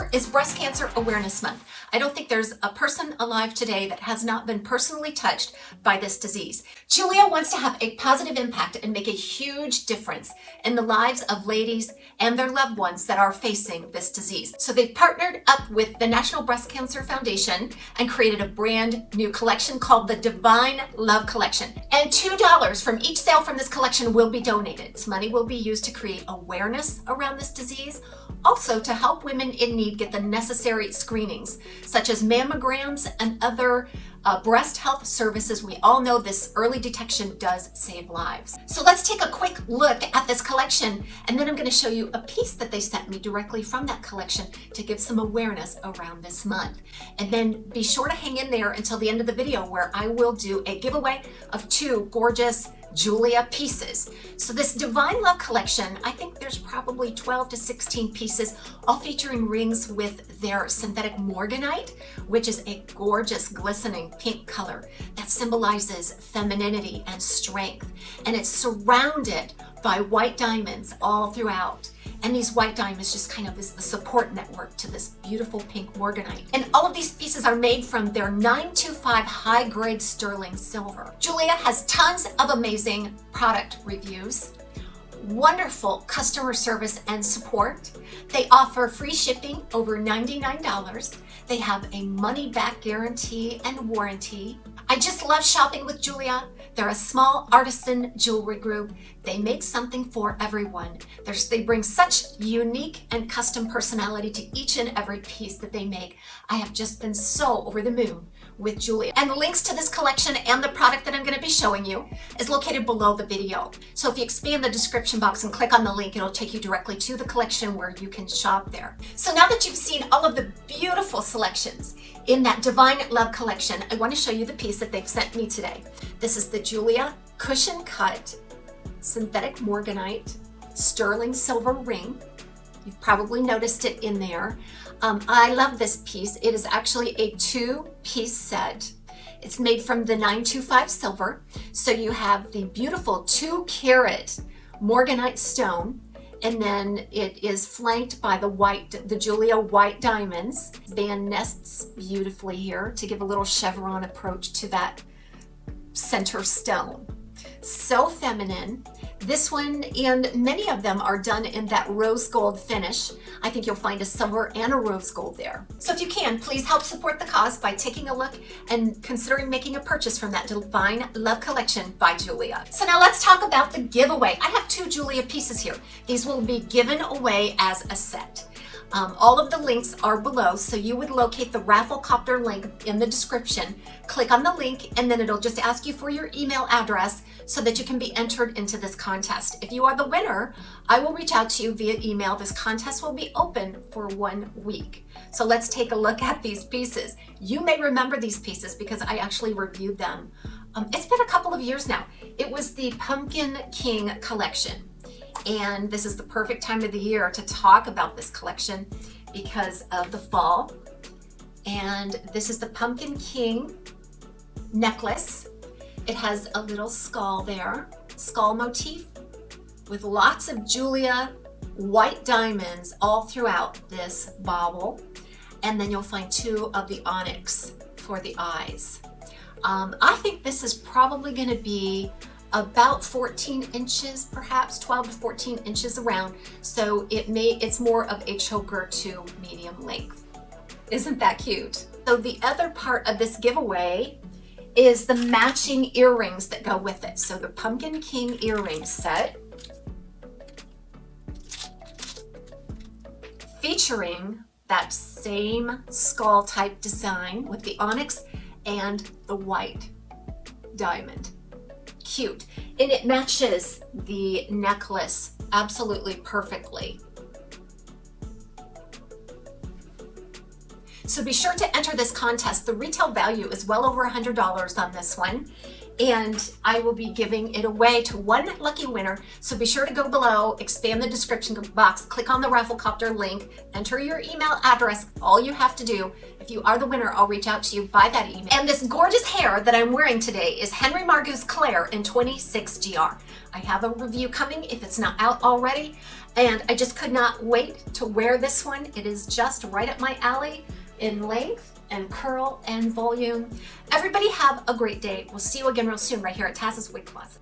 October is Breast Cancer Awareness Month. I don't think there's a person alive today that has not been personally touched by this disease. JEULIA wants to have a positive impact and make a huge difference in the lives of ladies and their loved ones that are facing this disease. So they've partnered up with the National Breast Cancer Foundation and created a brand new collection called the Divine Love Collection. And $2 from each sale from this collection will be donated. This money will be used to create awareness around this disease, also to help women in need get the necessary screenings, such as mammograms and other breast health services. We all know this early detection does save lives. So let's take a quick look at this collection, and then I'm going to show you a piece that they sent me directly from that collection to give some awareness around this month. And then be sure to hang in there until the end of the video, where I will do a giveaway of 2 gorgeous JEULIA pieces. So this Divine Love collection, I think there's probably 12 to 16 pieces, all featuring rings with their synthetic morganite, which is a gorgeous glistening pink color that symbolizes femininity and strength. And it's surrounded by white diamonds all throughout. And these white diamonds just kind of is the support network to this beautiful pink morganite. And all of these pieces are made from their 925 high-grade sterling silver. JEULIA has tons of amazing product reviews, wonderful customer service and support. They offer free shipping over $99. They have a money-back guarantee and warranty. I just love shopping with JEULIA. They're a small artisan jewelry group. They make something for everyone. They bring such unique and custom personality to each and every piece that they make. I have just been so over the moon with JEULIA. And links to this collection and the product that I'm going to be showing you is located below the video. So if you expand the description box and click on the link, it'll take you directly to the collection where you can shop there. So now that you've seen all of the beautiful selections in that Divine Love collection, I want to show you the piece that they've sent me today. This is the JEULIA cushion cut synthetic morganite sterling silver ring. You've probably noticed it in there. I love this piece. It is actually a 2-piece set. It's made from the 925 silver. So you have the beautiful 2-carat morganite stone, and then it is flanked by the JEULIA white diamonds. Band nests beautifully here to give a little chevron approach to that center stone. So feminine. This one and many of them are done in that rose gold finish. I think you'll find a silver and a rose gold there. So if you can, please help support the cause by taking a look and considering making a purchase from that Divine Love collection by JEULIA. So now let's talk about the giveaway. I have 2 JEULIA pieces here. These will be given away as a set. All of the links are below, so you would locate the Rafflecopter link in the description. Click on the link, and then it'll just ask you for your email address so that you can be entered into this contest. If you are the winner, I will reach out to you via email. This contest will be open for 1 week. So let's take a look at these pieces. You may remember these pieces because I actually reviewed them. It's been a couple of years now. It was the Pumpkin King collection. And this is the perfect time of the year to talk about this collection because of the fall. And this is the Pumpkin King necklace. It has a little skull there, skull motif with lots of JEULIA white diamonds all throughout this bauble. And then you'll find 2 of the onyx for the eyes. I think this is probably going to be about 14 inches, perhaps 12 to 14 inches around. So it's more of a choker to medium length. Isn't that cute? So the other part of this giveaway is the matching earrings that go with it. So the Pumpkin King earring set, featuring that same skull type design with the onyx and the white diamond. Cute. And it matches the necklace absolutely perfectly. So be sure to enter this contest. The retail value is well over $100 on this one. And I will be giving it away to 1 lucky winner. So be sure to go below, expand the description box, click on the Rafflecopter link, enter your email address. All you have to do, if you are the winner, I'll reach out to you by that email. And this gorgeous hair that I'm wearing today is PHenry Margu's Claire in 26 GR. I have a review coming if it's not out already. And I just could not wait to wear this one. It is just right up my alley in length and curl and volume. Everybody have a great day. We'll see you again real soon right here at TAZS Wig Closet.